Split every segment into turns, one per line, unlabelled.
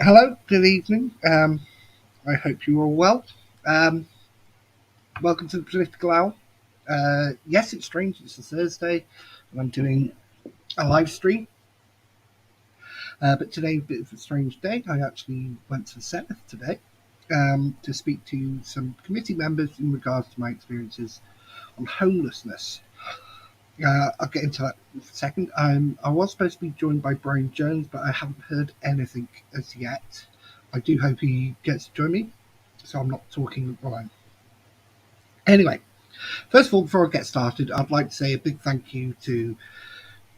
Hello, good evening. I hope you're all well. Um, Welcome to the Political Hour. Yes, it's strange. It's a Thursday, and I'm doing a live stream. But today, a bit of a strange day. I actually went to the Senedd today to speak to some committee members in regards to my experiences on homelessness. I'll get into that in a second. I was supposed to be joined by Brian Jones, but I haven't heard anything as yet. I do hope he gets to join me, so I'm not talking alone. Anyway, first of all, before I get started, I'd like to say a big thank you to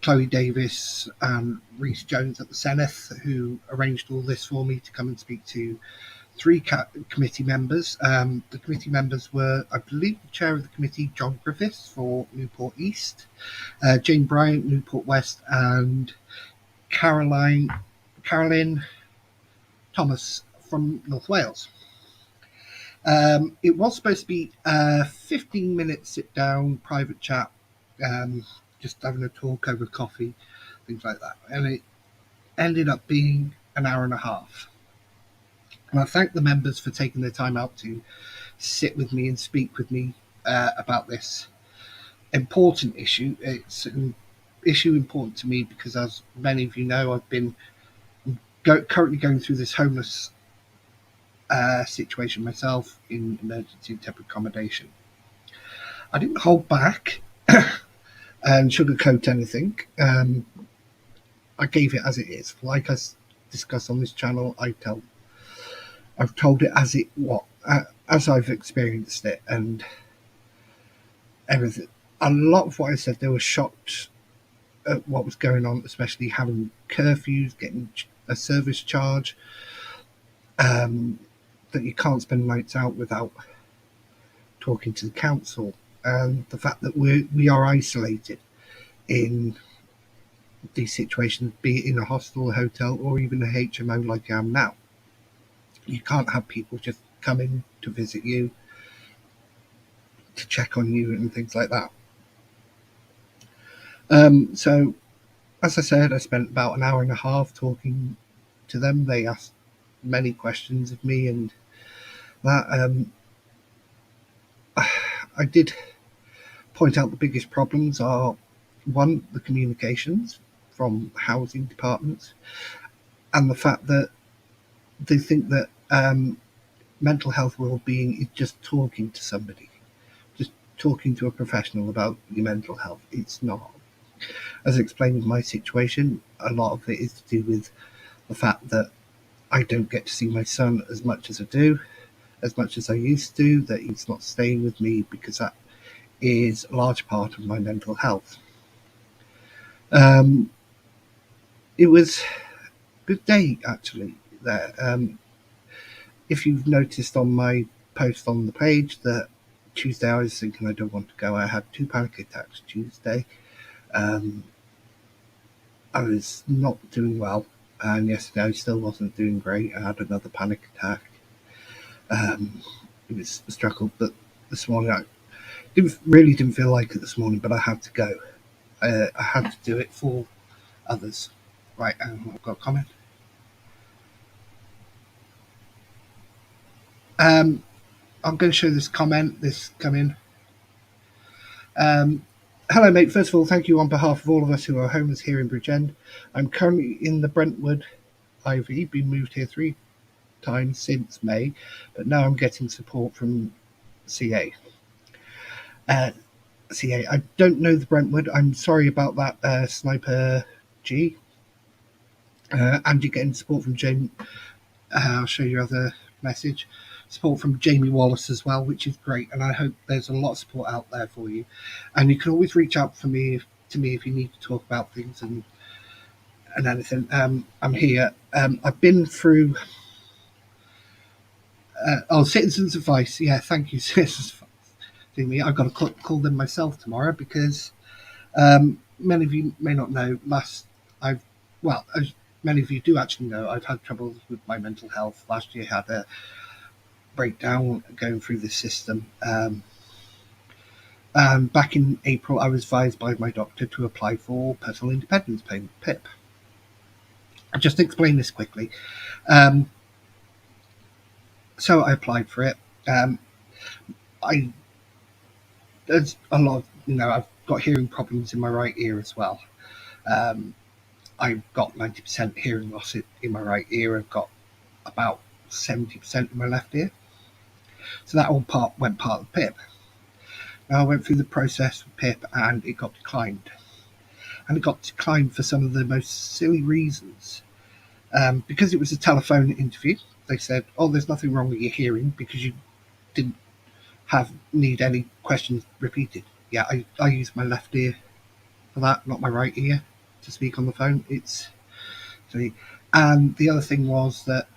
Chloe Davis and Reese Jones at the Senedd, who arranged all this for me to come and speak to three committee members. The committee members were, I believe, the chair of the committee, John Griffiths for Newport East, Jane Bryant, Newport West, and Caroline Thomas from North Wales. It was supposed to be a 15-minute sit down private chat, just having a talk over coffee, things like that. And it ended up being an hour and a half. And I thank the members for taking their time out to sit with me and speak with me about this important issue. It's an issue important to me because, as many of you know, I've been currently going through this homeless situation myself in emergency temporary accommodation. I didn't hold back and sugarcoat anything. I gave it as it is. Like I discuss on this channel, I've told it as as I've experienced it, and everything. A lot of what I said, they were shocked at what was going on, especially having curfews, getting a service charge, that you can't spend nights out without talking to the council, and the fact that we are isolated in these situations, be it in a hostel, a hotel, or even a HMO like I am now. You can't have people just come in to visit you, to check on you, and things like that. So, as I said, I spent about an hour and a half talking to them. They asked many questions of me, and that I did point out the biggest problems are one, the communications from housing departments, and the fact that they think that mental health well-being is just talking to somebody, just talking to a professional about your mental health. It's not. As I explained in my situation, a lot of it is to do with the fact that I don't get to see my son as much as I do, as much as I used to, that he's not staying with me because that is a large part of my mental health. Um, it was a good day, actually, there. If you've noticed on my post on the page that Tuesday I was thinking I don't want to go. I had 2 panic attacks Tuesday. Um, I was not doing well, and yesterday I still wasn't doing great. I had another panic attack. Um, it was a struggle, but this morning I didn't feel like it this morning, but I had to go. I had to do it for others. Right, I've got a comment. Um, I'm going to show this comment. This come in. Um, Hello, mate. First of all, thank you on behalf of all of us who are homeless here in Bridgend. I'm currently in the Brentwood IV, been moved here 3 times since May, but now I'm getting support from CA. Uh, CA, I don't know the Brentwood. I'm sorry about that, Sniper G. And you're getting support from Jamie. I'll show you other message. Support from Jamie Wallace as well, which is great, and I hope there's a lot of support out there for you. And you can always reach out to me if you need to talk about things and anything. I'm here. I've been through. Citizens Advice. Yeah, thank you, Citizens Advice. Me. I've got to call them myself tomorrow because many of you may not know. As many of you do actually know, I've had troubles with my mental health. Last year, I had a breakdown going through the system. Back in April, I was advised by my doctor to apply for personal independence payment (PIP). I'll just explain this quickly. Um, so I applied for it. Um, I There's a lot of, I've got hearing problems in my right ear as well. Um, I've got 90% hearing loss in my right ear. I've got about 70% in my left ear. So that all went part of the PIP. Now I went through the process with PIP and it got declined. And it got declined for some of the most silly reasons. Because it was a telephone interview, they said, "Oh, there's nothing wrong with your hearing because you didn't need any questions repeated." Yeah, I use my left ear for that, not my right ear, to speak on the phone. It's silly. And the other thing was that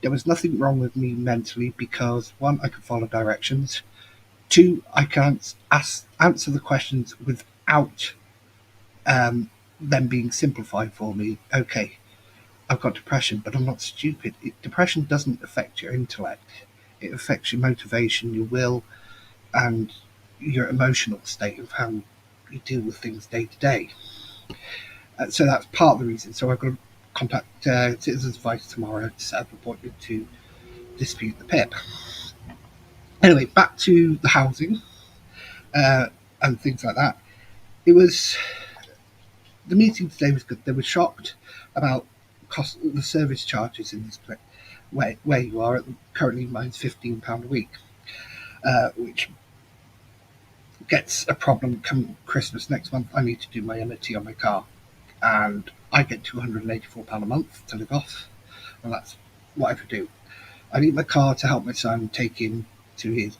there was nothing wrong with me mentally because one, I could follow directions. Two, I can answer the questions without them being simplified for me. Okay, I've got depression, but I'm not stupid. Depression doesn't affect your intellect. It affects your motivation, your will, and your emotional state of how you deal with things day to day. So that's part of the reason. So I've got to contact Citizens Advice tomorrow to set up an appointment to dispute the PIP. Anyway, back to the housing uh, and things like that. It was The meeting today was good. They were shocked about the service charges in this place where you are. Currently, mine's £15 a week, which gets a problem come Christmas next month. I need to do my MOT on my car, and I get £284 a month to live off, and that's what I could do. I need my car to help my son take him to his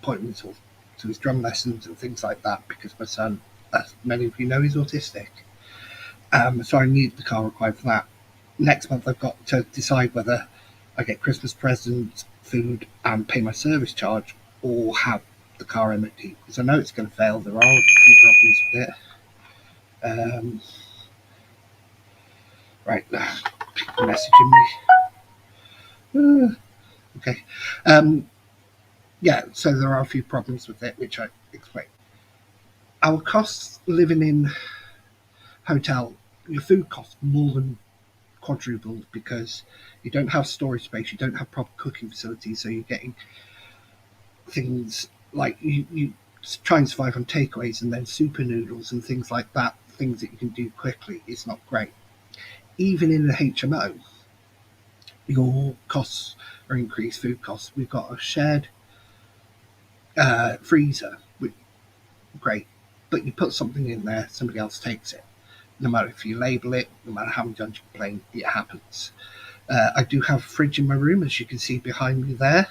appointments or to his drum lessons and things like that because my son, as many of you know, is autistic. So I need the car required for that. Next month, I've got to decide whether I get Christmas presents, food, and pay my service charge, or have the car MOT because I know it's going to fail. There are a few problems with it. Right, people messaging me. Okay. Yeah, so there are a few problems with it, which I explained. Our costs living in hotel, your food costs more than quadrupled because you don't have storage space, you don't have proper cooking facilities, so you're getting things like you try and survive on takeaways and then super noodles and things like that, things that you can do quickly. It's not great. Even in the HMO, your costs are increased, food costs. We've got a shared freezer, which great, but you put something in there, somebody else takes it. No matter if you label it, no matter how many times you complain, it happens. I do have a fridge in my room, as you can see behind me there,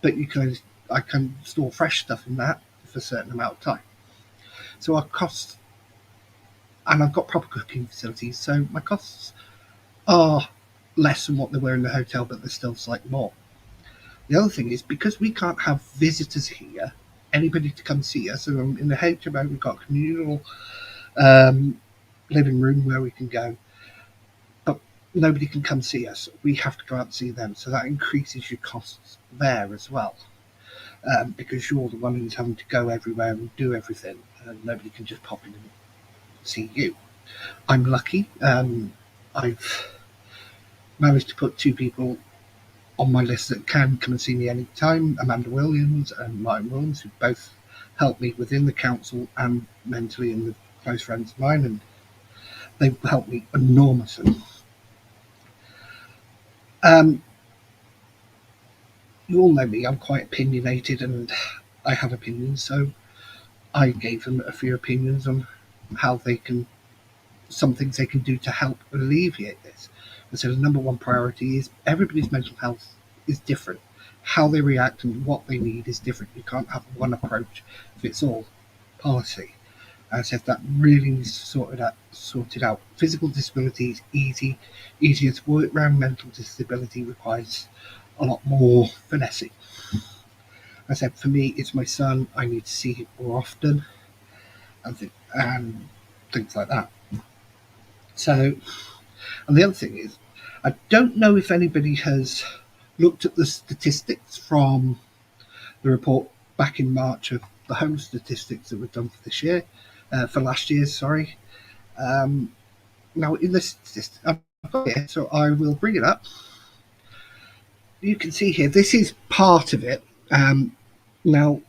but I can store fresh stuff in that for a certain amount of time. So our costs, and I've got proper cooking facilities, so my costs are less than what they were in the hotel, but they're still slightly more. The other thing is because we can't have visitors here, anybody to come see us. So in the HMO, we've got a communal um, living room where we can go, but nobody can come see us. We have to go out and see them, so that increases your costs there as well. Because you're the one who's having to go everywhere and do everything, and nobody can just pop in and see you. I'm lucky. I've managed to put two people on my list that can come and see me anytime, Amanda Williams and Martin Williams, who both help me within the council and mentally, and the close friends of mine, and they've helped me enormously. Um, you all know me, I'm quite opinionated and I have opinions, so I gave them a few opinions on how they can, some things they can do to help alleviate this. And so the number one priority is everybody's mental health is different. How they react and what they need is different. You can't have one approach fits all policy. As I said, that really needs to sorted out. Physical disability is easier to work around. Mental disability requires a lot more finessing. I said, for me, it's my son. I need to see him more often, and things like that. So, and the other thing is, I don't know if anybody has looked at the statistics from the report back in March of the home statistics that were done for this year, for last year, sorry. Um, Now, in this system, I've got it here, so I will bring it up. You can see here, this is part of it. Now,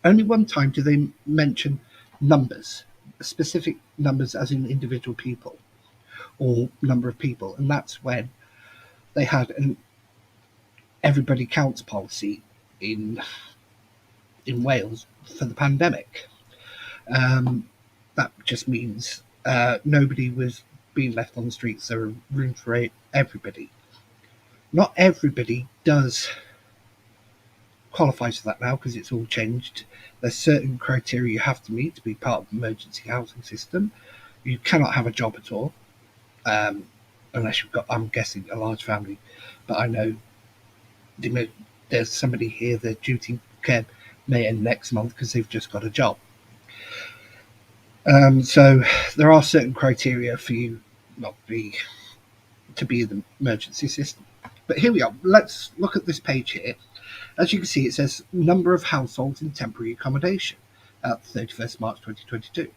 only one time do they mention numbers, specific numbers as in individual people or number of people, and that's when they had an everybody counts policy in Wales for the pandemic. That just means nobody was being left on the streets. There were room for everybody. Not everybody does qualify for that now because it's all changed. There's certain criteria you have to meet to be part of the emergency housing system. You cannot have a job at all unless you've got, I'm guessing, a large family. But I know there's somebody here, their duty care may end next month because they've just got a job. So there are certain criteria for you not to be in the emergency system. But here we are. Let's look at this page here. As you can see, it says number of households in temporary accommodation at 31st March 2022.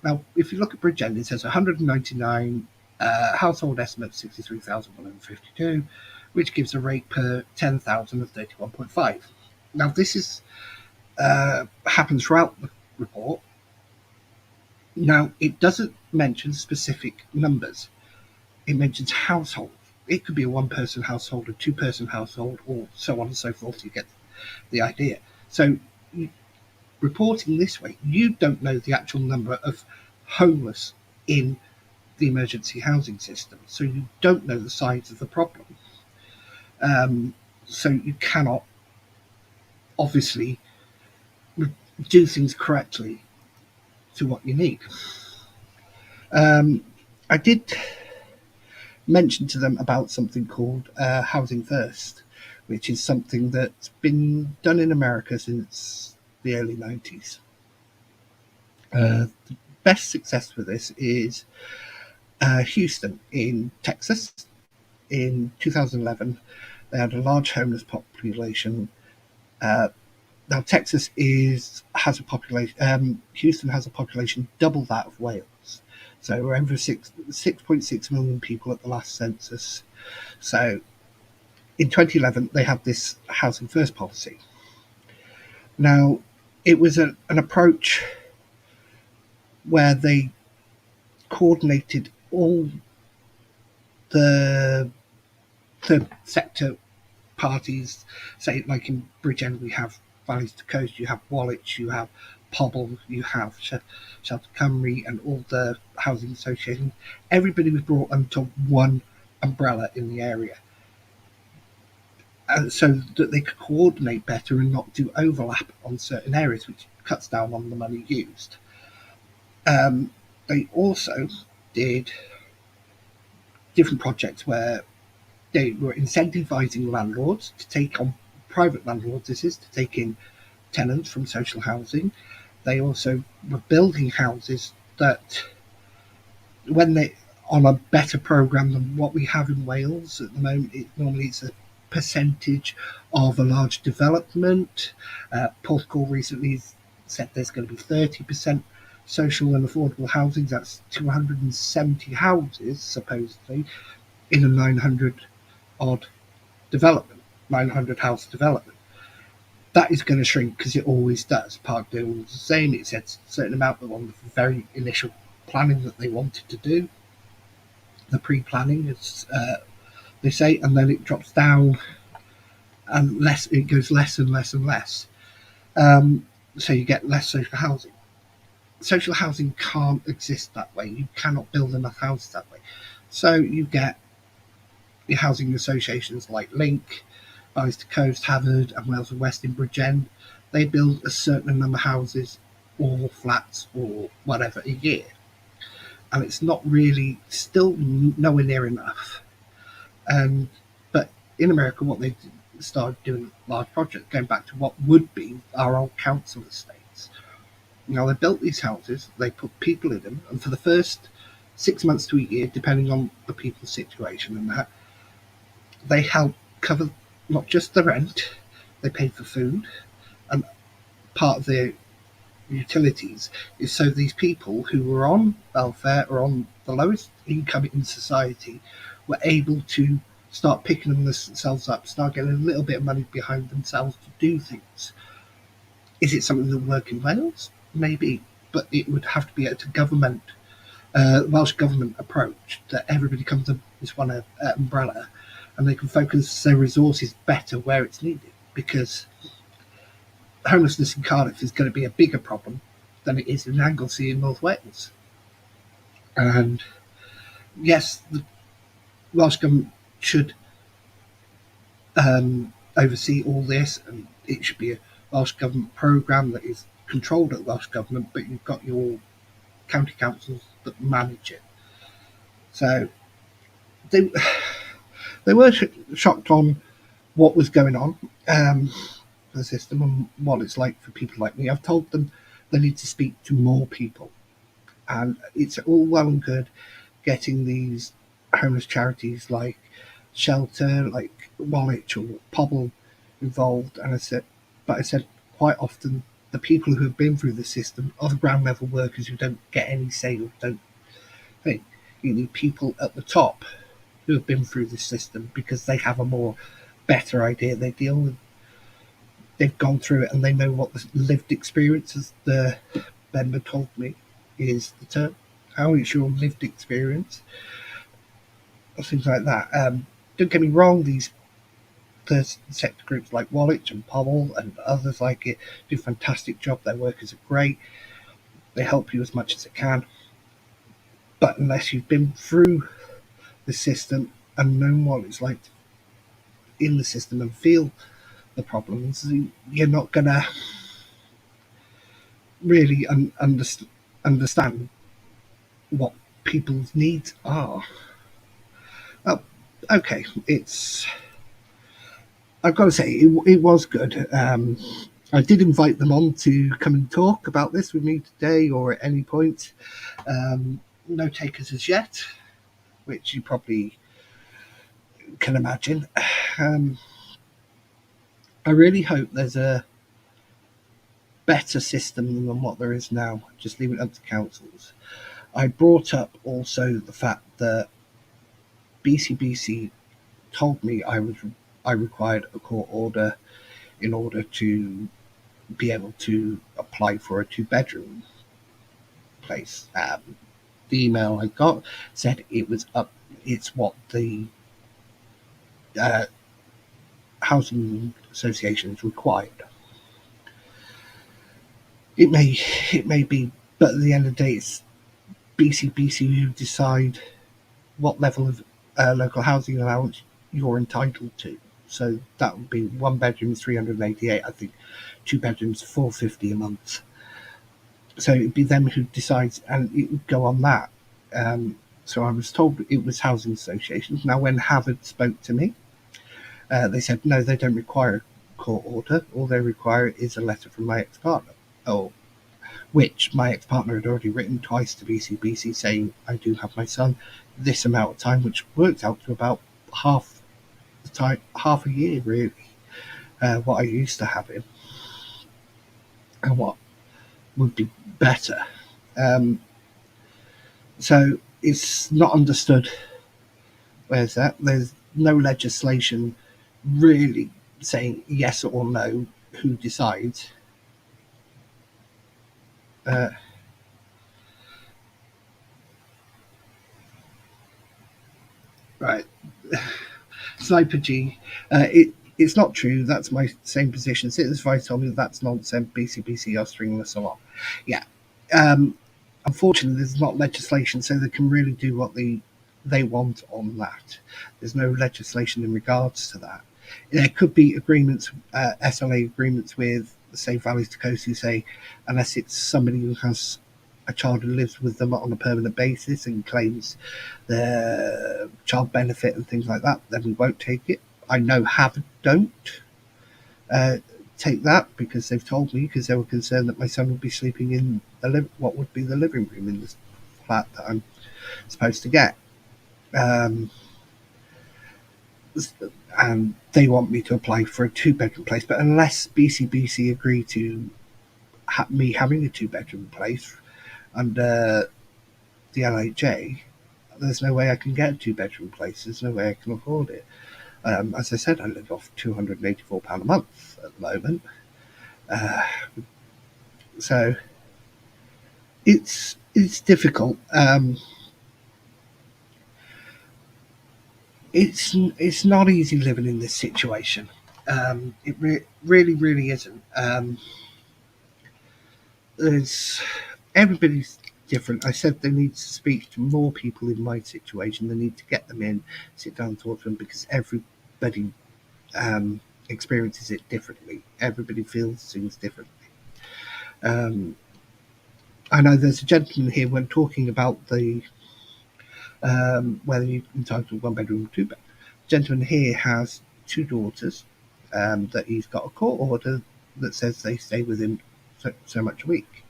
Now, if you look at Bridgend, it says 199, household estimate 63,152, which gives a rate per 10,000 of 31.5. Now, this happens throughout the report. Now, it doesn't mention specific numbers. It mentions household. It could be a one-person household, a two-person household, or so on and so forth. You get the idea. So, reporting this way, you don't know the actual number of homeless in the emergency housing system. So you don't know the size of the problem. So you cannot, obviously, do things correctly to what you need. I did mention to them about something called Housing First, which is something that's been done in America since the early 90s. The best success for this is Houston in Texas. In 2011, they had a large homeless population. Now Texas has a population. Houston has a population double that of Wales. So we're over 6.6 million people at the last census. So in 2011, they had this Housing First policy. Now, it was an approach where they coordinated all the third sector parties. Say, like in Bridgend, we have Valleys to Coast, you have Woolwich, you have Pobble, you have Shelter Cymru, and all the housing associations. Everybody was brought under one umbrella in the area, so that they could coordinate better and not do overlap on certain areas, which cuts down on the money used. They also did different projects where they were incentivizing landlords to take on private landlords, to take in tenants from social housing. They also were building houses that, when they on a better program than what we have in Wales at the moment, it's a percentage of a large development. Porthcawl recently said there's going to be 30% social and affordable housing. That's 270 houses supposedly in a 900 odd development, 900 house development. That is going to shrink because it always does. Parkdale was the same. It said a certain amount on the very initial planning that they wanted to do, the pre-planning, as they say, and then it drops down and it goes less and less and less. So you get less social housing. Social housing can't exist that way. You cannot build enough houses that way. So you get the housing associations like Link, Valleys to Coast, Havard, and Wales and West in Bridgend. They build a certain number of houses or flats or whatever a year, and it's not really, still nowhere near enough. But in America, what they started doing large projects, going back to what would be our old council estates. Now, they built these houses, they put people in them, and for the first 6 months to a year, depending on the people's situation and that, they help cover not just the rent, they paid for food, and part of the utilities is so these people who were on welfare or on the lowest income in society were able to start picking themselves up, start getting a little bit of money behind themselves to do things. Is it something that will work in Wales? Maybe, but it would have to be at a government, Welsh government approach that everybody comes under this one umbrella, and they can focus their resources better where it's needed. Because homelessness in Cardiff is going to be a bigger problem than it is in Anglesey in North Wales. And yes, the Welsh government should oversee all this, and it should be a Welsh government programme that is controlled at the Welsh government, but you've got your county councils that manage it. So they they were shocked on what was going on for the system and what it's like for people like me. I've told them they need to speak to more people, and it's all well and good getting these homeless charities like Shelter, like Woolwich or Pobble involved. And I said quite often the people who have been through the system are the ground level workers who don't get any say or don't think. You need people at the top who have been through the system because they have a more better idea. They've gone through it and they know what the lived experience, as the member told me, is the term. How is your lived experience? Or things like that. Don't get me wrong, these third sector groups like Woolwich and Powell and others like it do a fantastic job. Their workers are great. They help you as much as they can. But unless you've been through the system and known what it's like in the system and feel the problems, you're not going to really understand what people's needs are. Oh, okay, I've got to say, it was good. I did invite them on to come and talk about this with me today or at any point. No takers as yet, which you probably can imagine. I really hope there's a better system than what there is now. Just leave it up to councils. I brought up also the fact that BCBC told me I required a court order in order to be able to apply for a 2-bedroom place. The email I got said it was up. It's what the uh, housing associations required. It may be, but at the end of the day, it's BCBC who decide what level of local housing allowance you're entitled to. So that would be 1 bedroom 388. I think 2 bedrooms 450 a month. So it'd be them who decides, and it would go on that. So I was told it was housing associations. Now, when Harvard spoke to me, they said no, they don't require a court order. All they require is a letter from my ex-partner, which my ex-partner had already written twice to BCBC saying I do have my son this amount of time, which works out to about half a year really, what I used to have him and what would be better. So it's not understood. Where's that? There's no legislation really saying yes or no who decides. Right. Sniper G. It's not true. That's my same position. Citizens Advice told me that's nonsense. BCBC are stringing us along. Yeah. Unfortunately, there's not legislation, so they can really do what they want on that. There's no legislation in regards to that. There could be agreements, SLA agreements with, say, Valleys to Coast, who say unless it's somebody who has a child who lives with them on a permanent basis and claims their child benefit and things like that, then we won't take it. I know Harvard don't take that because they've told me, because they were concerned that my son would be sleeping in what would be the living room in this flat that I'm supposed to get. And they want me to apply for a 2-bedroom place, but unless BCBC agree to me having a two-bedroom place under the LHA, there's no way I can get a two-bedroom place. There's no way I can afford it. As I said, I live off £284 a month at the moment. Uh, so it's difficult. It's not easy living in this situation. Really isn't. There's everybody's different. I said they need to speak to more people in my situation. They need to get them in, sit down, and talk to them because everybody experiences it differently. Everybody feels things differently. Um, I know there's a gentleman here when talking about the whether you're entitled to one bedroom or two bed. The gentleman here has two daughters that he's got a court order that says they stay with him so much a week.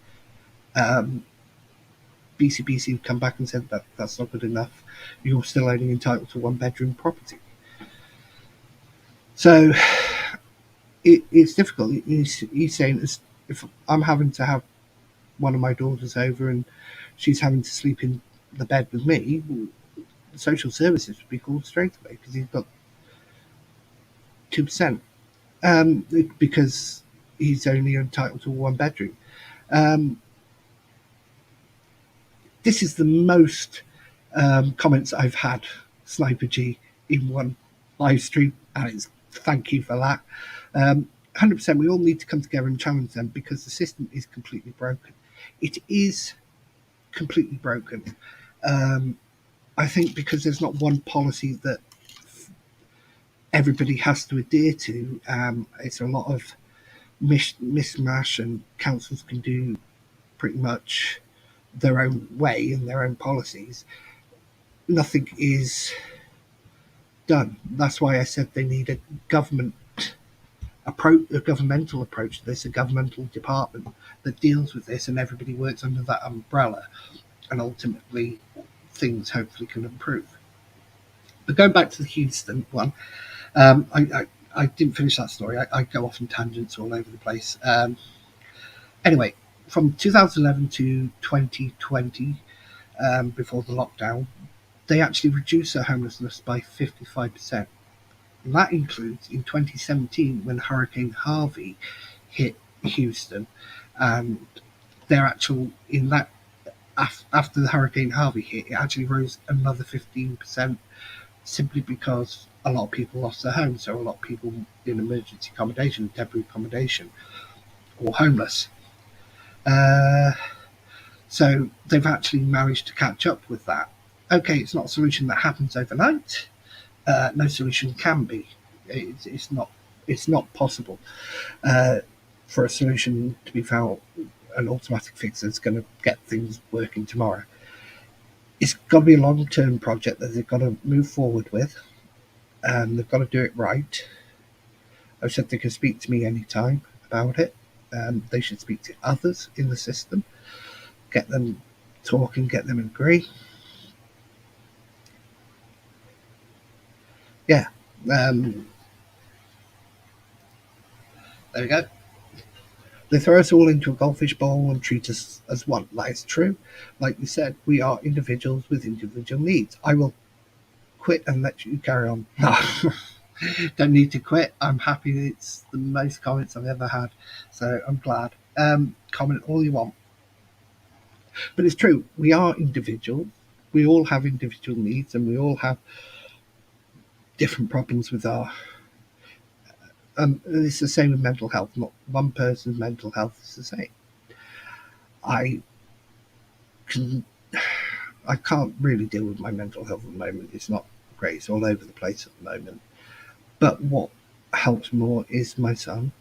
BCBC have come back and said that that's not good enough. You're still only entitled to one bedroom property. So it's difficult. He's saying if I'm having to have one of my daughters over and she's having to sleep in the bed with me, the social services would be called straight away because he's got 2%, because he's only entitled to one bedroom. Um, this is the most comments I've had, Sniper G, in one live stream, and it's thank you for that. 100%, we all need to come together and challenge them because the system is completely broken. It is completely broken. I think because there's not one policy that everybody has to adhere to, it's a lot of mishmash, and councils can do pretty much their own way and their own policies. Nothing is done. That's why I said they need a governmental approach to this, a governmental department that deals with this, and everybody works under that umbrella, and ultimately things hopefully can improve. But going back to the Houston one, I didn't finish that story. I go off on tangents all over the place. Anyway, from 2011 to 2020, before the lockdown, they actually reduced their homelessness by 55%. And that includes in 2017 when Hurricane Harvey hit Houston, and their actual in that after the Hurricane Harvey hit, it actually rose another 15%, simply because a lot of people lost their homes. So a lot of people in emergency accommodation, temporary accommodation, or homeless. Uh, so they've actually managed to catch up with that. Okay, it's not a solution that happens overnight. No solution can be. It's not. It's not possible for a solution to be found, an automatic fix that's going to get things working tomorrow. It's got to be a long-term project that they've got to move forward with, and they've got to do it right. I've said they can speak to me anytime about it. They should speak to others in the system, get them talking, get them agree. Yeah. There we go. They throw us all into a goldfish bowl and treat us as one. That is true. Like you said, we are individuals with individual needs. I will quit and let you carry on. No, don't need to quit. I'm happy. It's the most comments I've ever had, so I'm glad. Comment all you want. But it's true. We are individuals. We all have individual needs, and we all have different problems with our. It's the same with mental health. Not one person's mental health is the same. I can. I can't really deal with my mental health at the moment. It's not great. It's all over the place at the moment. But what helps more is my son,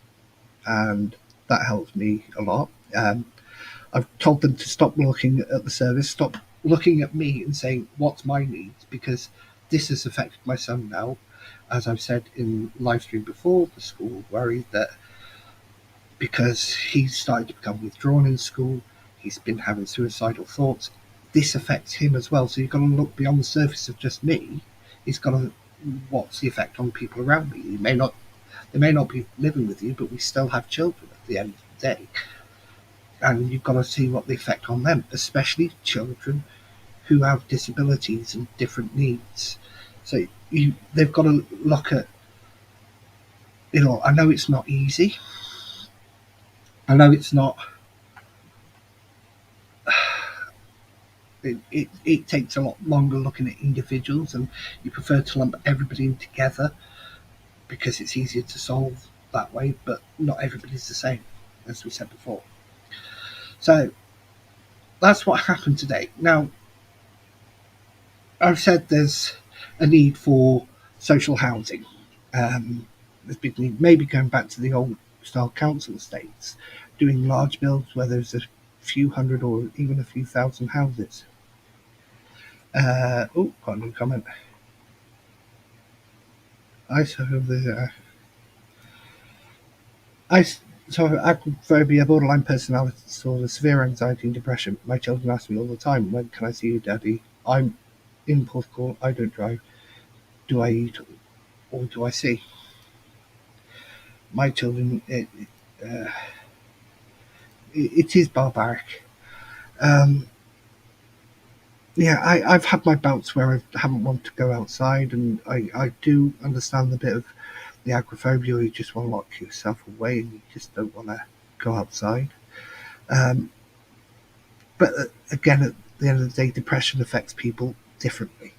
and that helps me a lot. I've told them to stop looking at the service, stop looking at me and saying, what's my needs? Because this has affected my son now. As I've said in live stream before, the school worried that because he's started to become withdrawn in school, he's been having suicidal thoughts. This affects him as well. So you've got to look beyond the surface of just me. He's got to, what's the effect on people around me? They may not be living with you, but we still have children at the end of the day. and you've got to see what the effect on them, especially children who have disabilities and different needs. So they've got to look at, I know it's not easy. I know it's not. It takes a lot longer looking at individuals, and you prefer to lump everybody in together because it's easier to solve that way. But not everybody's the same, as we said before. So that's what happened today. Now, I've said there's a need for social housing. There's big need, maybe going back to the old style council estates, doing large builds where there's a few hundred or even a few thousand houses. Got a new comment. I suffer I suffer agoraphobia, borderline personality disorder, severe anxiety and depression. My children ask me all the time, "When can I see you, Daddy? I'm in Porthcawl. I don't drive. Do I eat or do I see?" My children, it is barbaric. Um, yeah, I've had my bouts where I haven't wanted to go outside, and I do understand the bit of the agoraphobia where you just want to lock yourself away and you just don't want to go outside. Um, but again, at the end of the day, depression affects people differently.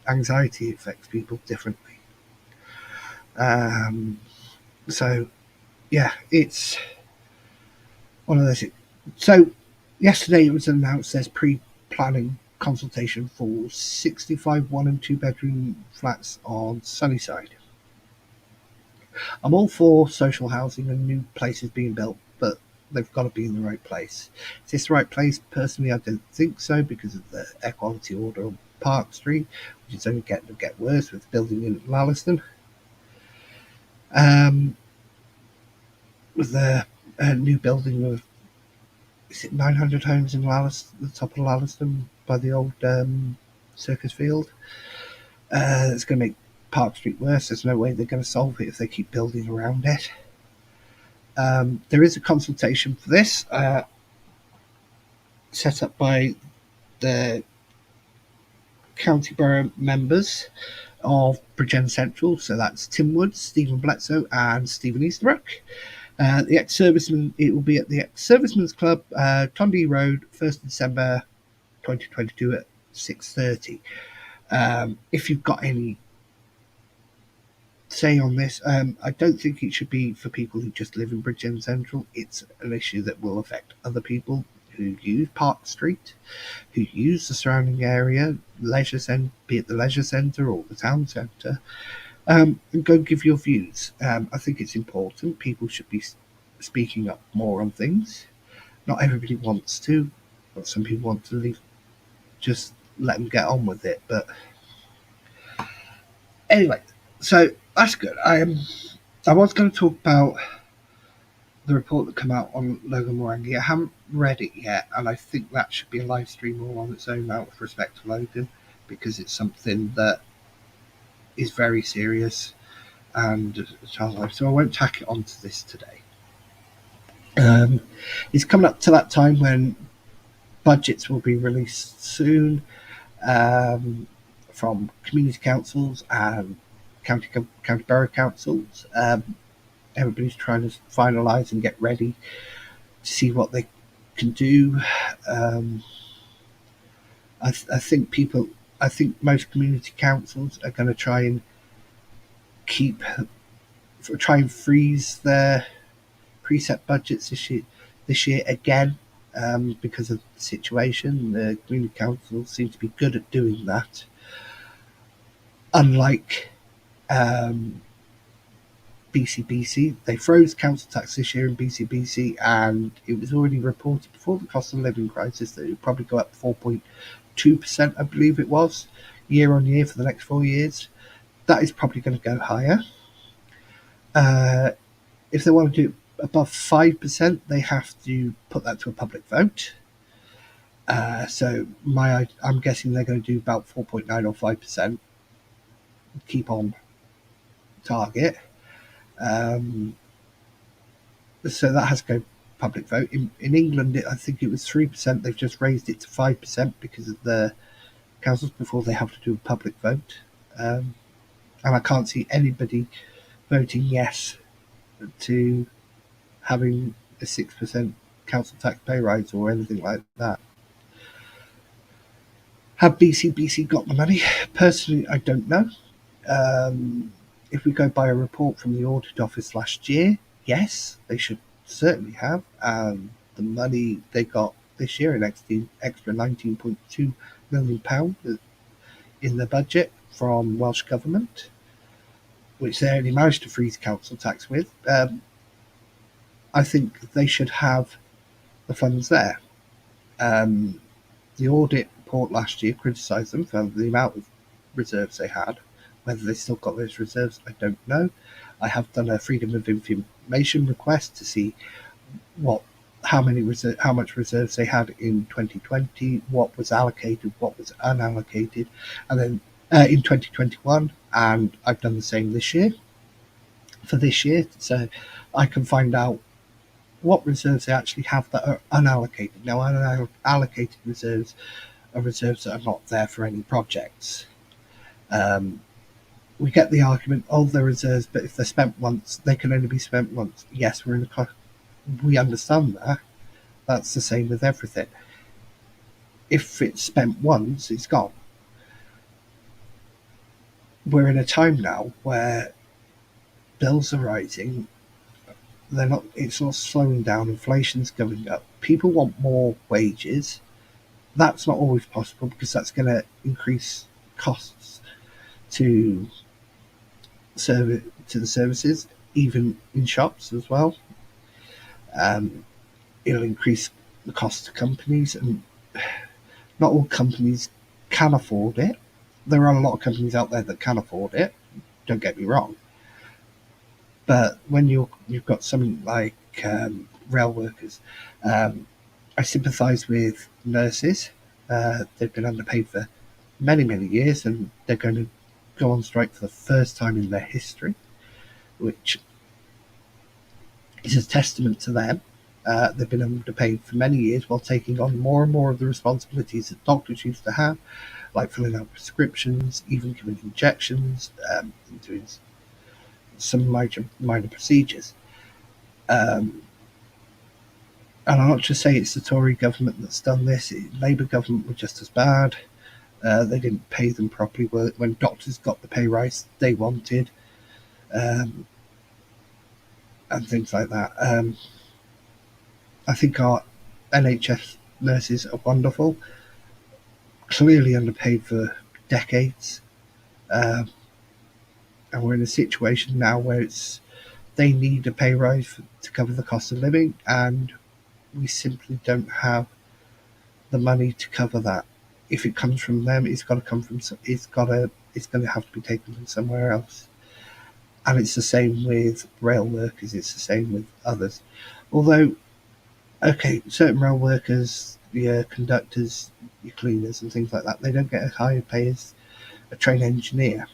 Anxiety affects people differently. Um, so, yeah, it's one of those. So, yesterday it was announced there's pre-planning consultation for 65 one and two bedroom flats on Sunnyside. I'm all for social housing and new places being built, but they've got to be in the right place. Is this the right place? Personally, I don't think so because of the air quality order on Park Street, which is only getting to get worse with building in Lalliston. With the new building of, is it 900 homes in Lalliston, the top of Lalliston by the old circus field? It's going to make Park Street worse. There's no way they're going to solve it if they keep building around it. There is a consultation for this set up by the county borough members of Bridgend Central. So that's Tim Woods, Stephen Bledsoe, and Stephen Easterbrook. The ex-servicemen, it will be at the ex-servicemen's club, Tondy Road, 1st December 2022 at 6:30. If you've got any say on this, I don't think it should be for people who just live in Bridgend Central. It's an issue that will affect other people who use Park Street, who use the surrounding area, be it the leisure centre or the town centre, and go give your views. I think it's important. People should be speaking up more on things. Not everybody wants to, but some people want to leave. Just let them get on with it. But anyway, so that's good. I was going to talk about the report that came out on Logan Morangi. I haven't read it yet, and I think that should be a live stream all on its own out of respect to Logan, because it's something that is very serious and child life. So I won't tack it onto this today. It's coming up to that time when budgets will be released soon from community councils and county borough councils. Everybody's trying to finalise and get ready to see what they can do. I think most community councils are going to try and freeze their preset budgets this year again, because of the situation. The community councils seem to be good at doing that, unlike BCBC. They froze council tax this year in BCBC, and it was already reported before the cost of living crisis that it would probably go up 4.2%, I believe it was, year on year for the next 4 years. That is probably going to go higher. If they want to do it above 5%, they have to put that to a public vote. So I'm guessing they're going to do about 4.9 or 5%. Keep on target. So that has to go public vote. In England, I think it was 3%. They've just raised it to 5% because of the councils before they have to do a public vote. And I can't see anybody voting yes to having a 6% council tax pay rise or anything like that. Have BC got the money? Personally, I don't know. If we go by a report from the audit office last year, yes, they should certainly have. The money they got this year, an extra £19.2 million in the budget from Welsh Government, which they only managed to freeze council tax with. I think they should have the funds there. The audit report last year criticised them for the amount of reserves they had. Whether they still got those reserves, I don't know. I have done a freedom of information request to see how much reserves they had in 2020, what was allocated, what was unallocated, and then in 2021, and I've done the same for this year, so I can find out what reserves they actually have that are unallocated. Now, unallocated reserves are reserves that are not there for any projects. We get the argument, they're reserves, but if they're spent once, they can only be spent once. Yes, we understand that. That's the same with everything. If it's spent once, it's gone. We're in a time now where bills are rising. It's not slowing down. Inflation's going up. People want more wages. That's not always possible because that's going to increase costs to the services, even in shops as well. It'll increase the cost to companies, and not all companies can afford it. There are a lot of companies out there that can afford it, don't get me wrong. But when you've got something like rail workers, I sympathise with nurses. They've been underpaid for many, many years, and they're going to go on strike for the first time in their history, which is a testament to them. They've been underpaid for many years while taking on more and more of the responsibilities that doctors used to have, like filling out prescriptions, even giving injections, and doing some minor procedures. And I'm not just saying it's the Tory government that's done this. Labour government were just as bad. They didn't pay them properly when doctors got the pay rise they wanted, and things like that. I think our NHS nurses are wonderful, clearly underpaid for decades, and we're in a situation now where they need a pay rise to cover the cost of living, and we simply don't have the money to cover that. If it comes from them, it's got to come from. It's going to have to be taken from somewhere else. And it's the same with rail workers. It's the same with others. Although, okay, certain rail workers, your conductors, your cleaners, and things like that, they don't get a higher pay as a train engineer.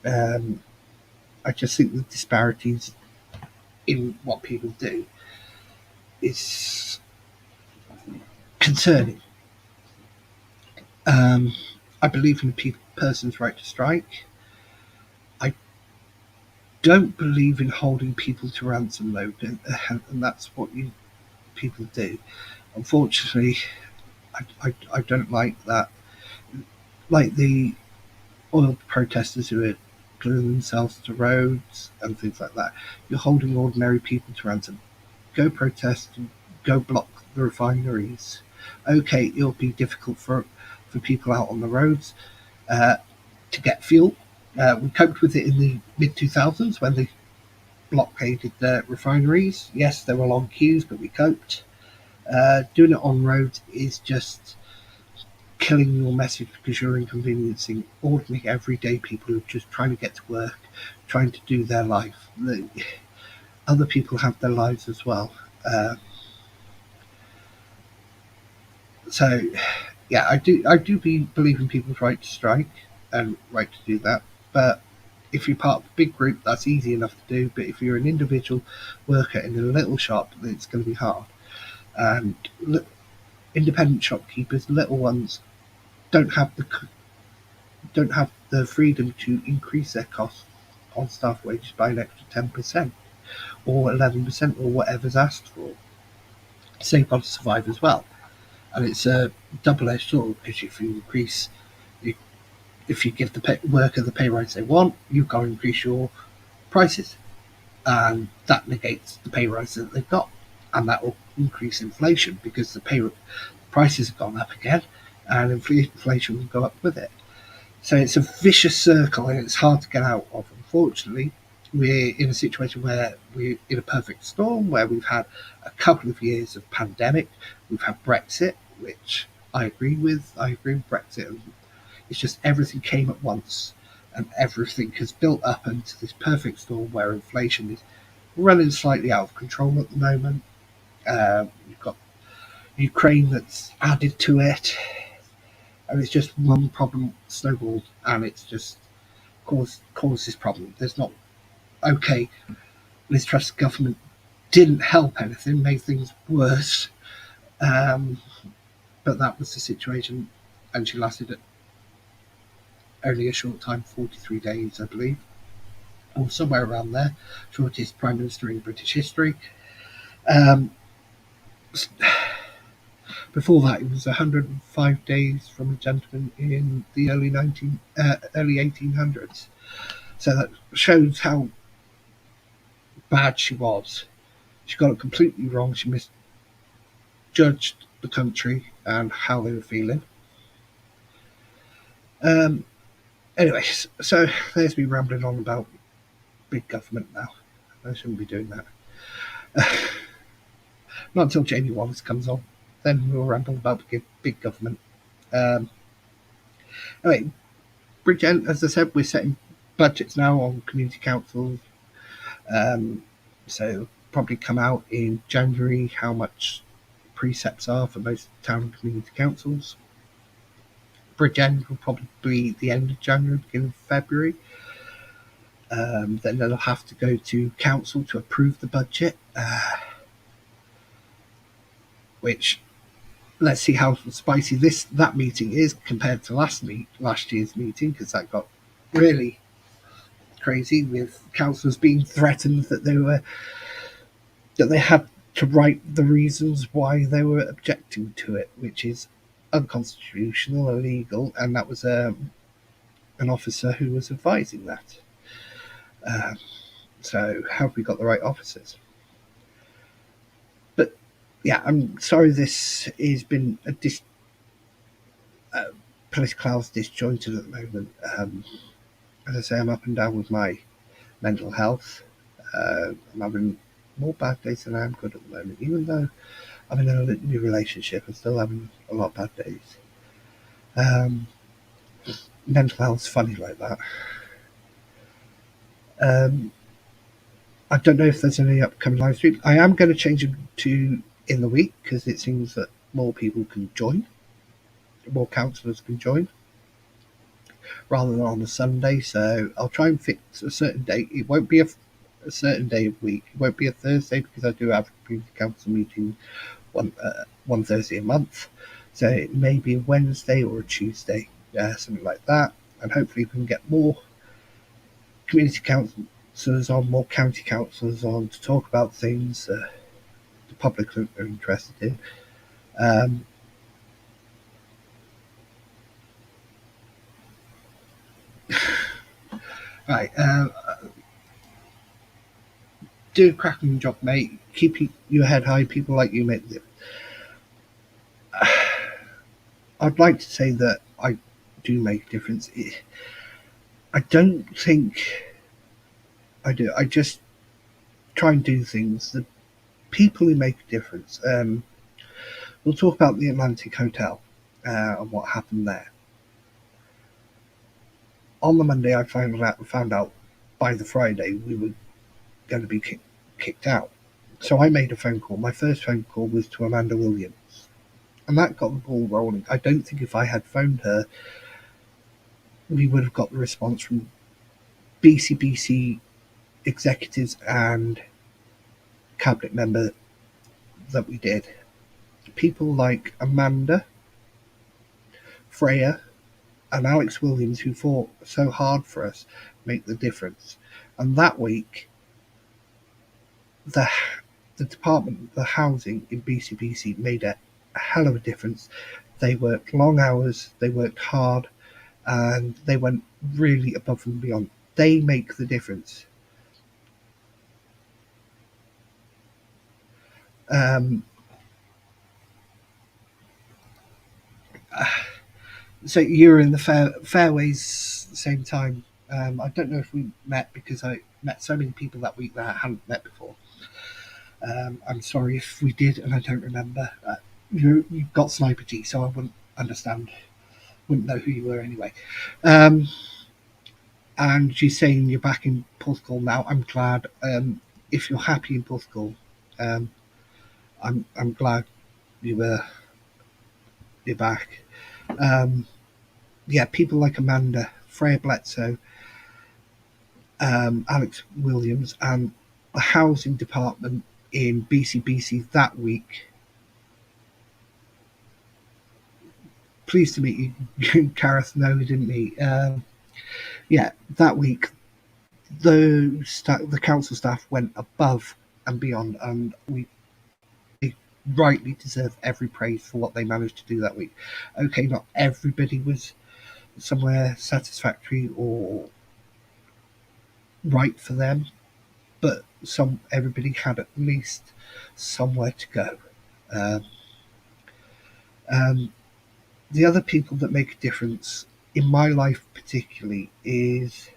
I just think the disparities in what people do is concerning. I believe in a person's right to strike. I don't believe in holding people to ransom, though, and that's what people do. Unfortunately, I don't like that. Like the oil protesters who are gluing themselves to roads and things like that. You're holding ordinary people to ransom. Go protest, go block the refineries. Okay, it'll be difficult for people out on the roads to get fuel. We coped with it in the mid-2000s when they blockaded the refineries. Yes, there were long queues, but we coped. Doing it on roads is just killing your message because you're inconveniencing ordinary, everyday people who are just trying to get to work, trying to do their life. Other people have their lives as well. So, yeah, I do believe in people's right to strike and right to do that. But if you're part of a big group, that's easy enough to do. But if you're an individual worker in a little shop, then it's going to be hard. and independent shopkeepers, little ones, don't have the don't have the freedom to increase their costs on staff wages by an extra 10% or 11% or whatever's asked for. So they've got to survive as well, and it's a double-edged sword because if you give the worker the pay rise they want, you've got to increase your prices, and that negates the pay rise that they've got, and that will increase inflation because the prices have gone up again, and inflation will go up with it. So it's a vicious circle, and it's hard to get out of. Unfortunately, we're in a situation where we're in a perfect storm, where we've had a couple of years of pandemic, we've had Brexit, which I agree with. I agree with Brexit. It's just everything came at once, and everything has built up into this perfect storm where inflation is running slightly out of control at the moment. You've got Ukraine that's added to it, and it's just one problem snowballed, and it's just caused this problem. There's not okay. Liz Truss's government didn't help anything, made things worse, but that was the situation, and she lasted only a short time, 43 days, I believe, or somewhere around there. Shortest prime minister in British history. Um, Before that, it was 105 days from a gentleman in the early 1800s. So that shows how bad she was. She got it completely wrong. She misjudged the country and how they were feeling. Anyway, so there's me rambling on about big government now. I shouldn't be doing that. Not until Jamie Wallace comes on. Then we'll ramble about big government. Anyway, Bridgend, as I said, we're setting budgets now on community councils. So probably come out in January how much precepts are for most town and community councils. Bridgend will probably be the end of January, beginning of February. Then they'll have to go to council to approve the budget, which let's see how spicy that meeting is compared to last year's meeting, because that got really crazy with councillors being threatened that they had to write the reasons why they were objecting to it, which is unconstitutional, illegal, and that was an officer who was advising that. So have we got the right officers? But yeah, I'm sorry this has been political house disjointed at the moment. As I say, I'm up and down with my mental health. I'm having more bad days than I am good at the moment. Even though I'm in a new relationship, I'm still having a lot of bad days. Mental health's funny like that. I don't know if there's any upcoming live stream. I am going to change it to in the week because it seems that more people can join, more councillors can join, rather than on a Sunday. So I'll try and fix a certain date. It won't be a certain day of week. It won't be a Thursday because I do have a community council meeting one Thursday a month. So it may be a Wednesday or a Tuesday, something like that. And hopefully we can get more community councillors on, more county councillors on to talk about things the public are interested in. Right. Do a cracking job, mate. Keep your head high. People like you make it. I'd like to say that I do make a difference. I don't think I do. I just try and do things. The people who make a difference. We'll talk about the Atlantic Hotel and what happened there. On the Monday, I found out by the Friday we were going to be kicked out. So I made a phone call. My first phone call was to Amanda Williams, and that got the ball rolling. I don't think if I had phoned her, we would have got the response from BCBC executives and cabinet member that we did. People like Amanda, Freya, and Alex Williams, who fought so hard for us, make the difference. And that week, the the department, the housing in BCBC made a hell of a difference. They worked long hours, they worked hard, and they went really above and beyond. They make the difference. Um, so you were in the fairways same time. I don't know if we met because I met so many people that week that I hadn't met before. I'm sorry if we did and I don't remember. You've got Sniper G, so I wouldn't understand, wouldn't know who you were anyway. Um, and she's saying you're back in Porthcawl now. I'm glad. If you're happy in Porthcawl, um, I'm glad you were you're back. Um, yeah, people like Amanda, Freya Bledsoe, Alex Williams, and the housing department in BCBC that week. Pleased to meet you, Gareth. No, we didn't meet. Yeah, that week the council staff went above and beyond, and they rightly deserve every praise for what they managed to do that week. Okay, not everybody was somewhere satisfactory or right for them, but everybody had at least somewhere to go. Um, um, the other people that make a difference in my life, particularly, is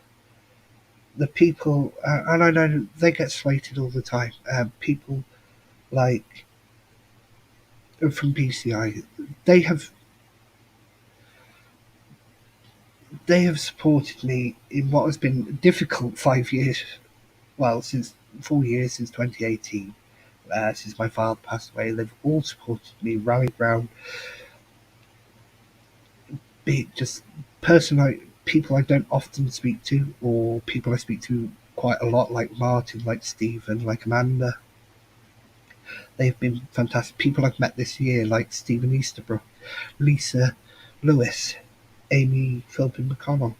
the people, and I know they get slated all the time. People like from BCI, they have they have supported me in what has been a difficult 5 years. Well, since 4 years since 2018, since my father passed away, they've all supported me, rallied round, be it just people I don't often speak to, or people I speak to quite a lot, like Martin, like Stephen, like Amanda. They've been fantastic. People I've met this year, like Stephen Easterbrook, Lisa Lewis, Amy Philpin McConnell.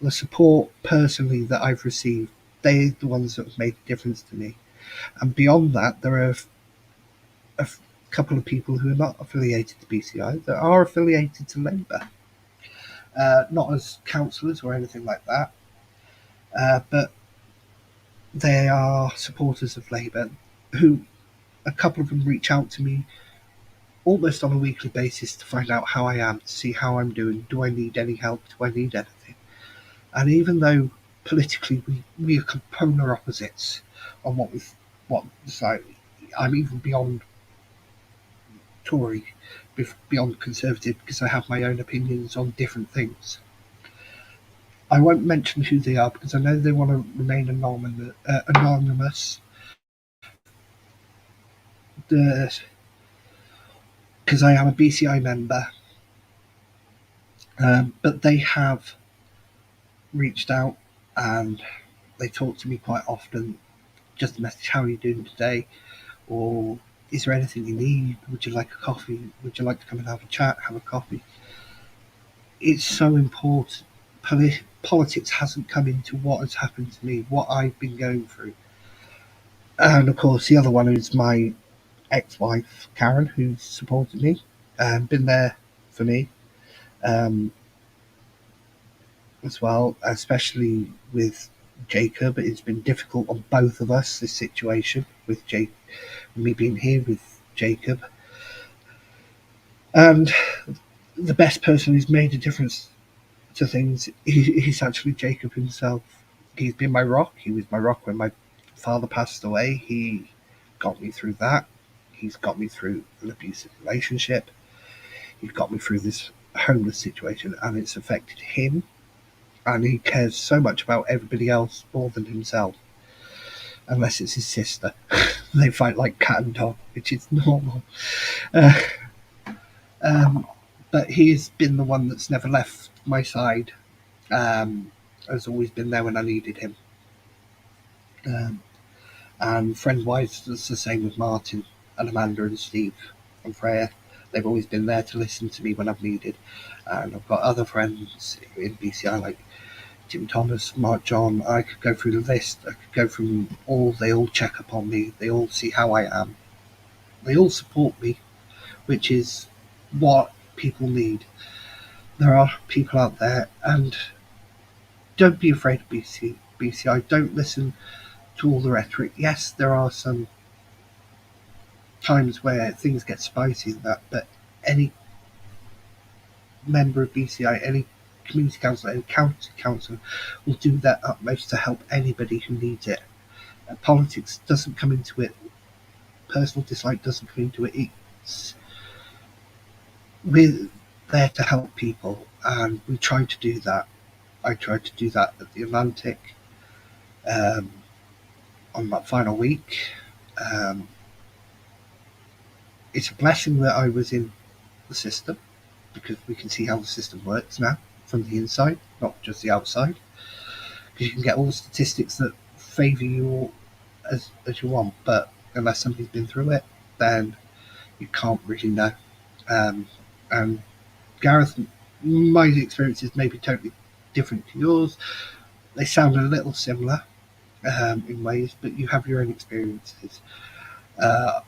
The support personally that I've received, they're the ones that have made a difference to me. And beyond that, there are a couple of people who are not affiliated to BCI that are affiliated to Labour. Not as councillors or anything like that, but they are supporters of Labour who a couple of them reach out to me almost on a weekly basis to find out how I am, to see how I'm doing. Do I need any help? Do I need anything? And even though politically we are polar opposites on what side, I'm even beyond Tory, beyond Conservative, because I have my own opinions on different things. I won't mention who they are because I know they want to remain anonymous. Because I am a BCI member, but they have reached out and they talk to me quite often. Just a message, how are you doing today? Or is there anything you need? Would you like a coffee? Would you like to come and have a chat, have a coffee? It's so important. Politics hasn't come into what has happened to me, what I've been going through. And of course, the other one is my ex-wife, Karen, who's supported me and been there for me um, as well, especially with Jacob. It's been difficult on both of us, this situation with me being here with Jacob. And the best person who's made a difference to things, he's actually Jacob himself. He's been my rock. He was my rock when my father passed away. He got me through that. He's got me through an abusive relationship. He's got me through this homeless situation, and it's affected him. And he cares so much about everybody else more than himself, unless it's his sister. They fight like cat and dog, which is normal. Uh, um, but he has been the one that's never left my side. Has always been there when I needed him. Um, and friend wise, it's the same with Martin. and Amanda and Steve and Freya. They've always been there to listen to me when I've needed. And I've got other friends in BCI like Jim Thomas, Mark John. I could go through the list. I could go through all. They all check up on me. They all see how I am. They all support me, which is what people need. There are people out there, and don't be afraid of BCI. Don't listen to all the rhetoric. Yes, there are some times where things get spicy and that, but any member of BCI, any community council, any county council will do their utmost to help anybody who needs it. Politics doesn't come into it. Personal dislike doesn't come into it. We're there to help people, and we try to do that. I tried to do that at the Atlantic um, on that final week. Um, it's a blessing that I was in the system because we can see how the system works now from the inside, not just the outside. Because you can get all the statistics that favour you as you want, but unless somebody's been through it, then you can't really know. And Gareth, my experiences may be totally different to yours. They sound a little similar in ways, but you have your own experiences. Uh,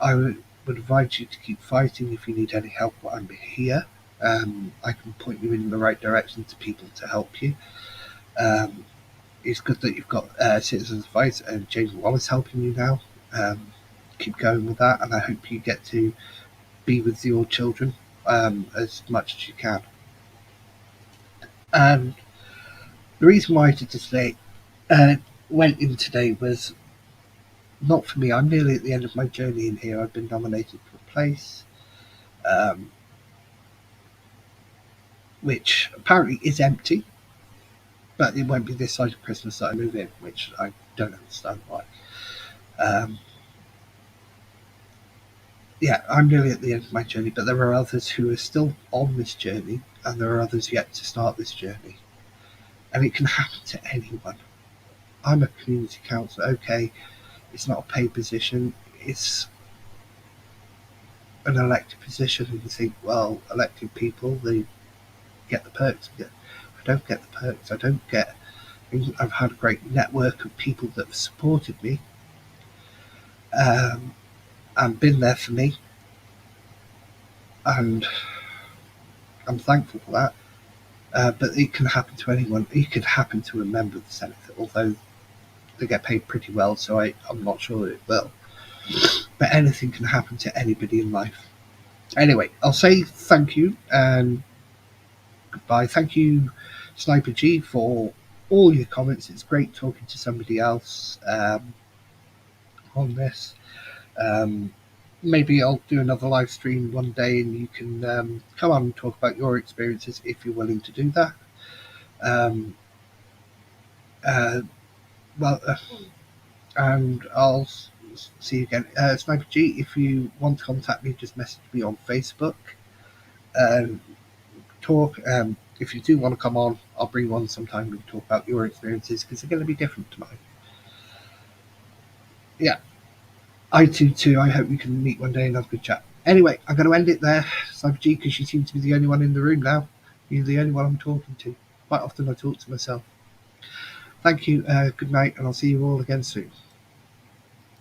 I would advise you to keep fighting. If you need any help, I'm here. I can point you in the right direction to people to help you. Um, it's good that you've got Citizens Advice and James Wallace helping you now. Keep going with that, and I hope you get to be with your children as much as you can. And the reason why I did this today, uh, went in today was not for me. I'm nearly at the end of my journey in here. I've been nominated for a place, um, which apparently is empty, but it won't be this side of Christmas that I move in, which I don't understand why. Um, yeah, I'm nearly at the end of my journey, but there are others who are still on this journey, and there are others yet to start this journey. And it can happen to anyone. I'm a community councillor, okay, it's not a paid position, it's an elected position, and you think, well, elected people, they get the perks. I don't get the perks. I don't get. I've had a great network of people that have supported me um, and been there for me, and I'm thankful for that. But it can happen to anyone. It could happen to a member of the Senedd, although they get paid pretty well, so I'm not sure it will. But anything can happen to anybody in life. Anyway, I'll say thank you and goodbye. Thank you, Sniper G, for all your comments. It's great talking to somebody else on this. Um, Maybe I'll do another live stream one day and you can come on and talk about your experiences if you're willing to do that. Um, uh, well, and I'll see you again. Sniper G, if you want to contact me, just message me on Facebook. Talk. If you do want to come on, I'll bring you on sometime and talk about your experiences because they're going to be different to mine. Yeah, I too. I hope we can meet one day and have a good chat. Anyway, I'm going to end it there, Cyber G, because you seem to be the only one in the room now. You're the only one I'm talking to. Quite often I talk to myself. Thank you. Good night, and I'll see you all again soon.